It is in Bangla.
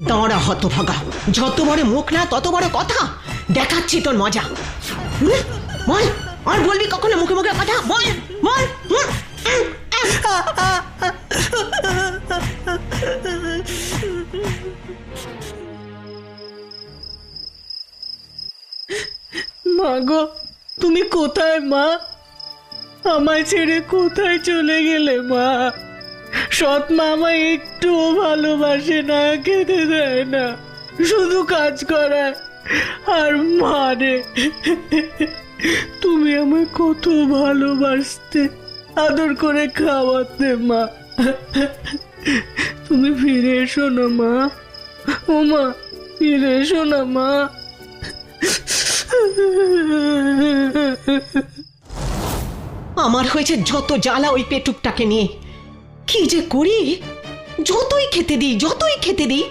দাঁড়া হতভাগা, যত বড় মুখ না তত বড় কথা। দেখাচ্ছি তোর মজা। বল, আর বলবি কখনো মুখে মুখে কথা? বল বল। মা গো, তুমি কোথায় মা? আমায় ছেড়ে কোথায় চলে গেলে মা? সৎ মা আমায় একটুও ভালোবাসে না, খেতে দেয় না, শুধু কাজ করায় আর মারে। তুমি আমায় কত ভালোবাসতে, আদর করে খাওয়াতে মা। তুমি ফিরে এসো না মা। ও মা, ফিরে এসো না মা। আমার হয়েছে যত জ্বালা ওই পেটুকটাকে নিয়ে। কি যে করি, যতই খেতে দিই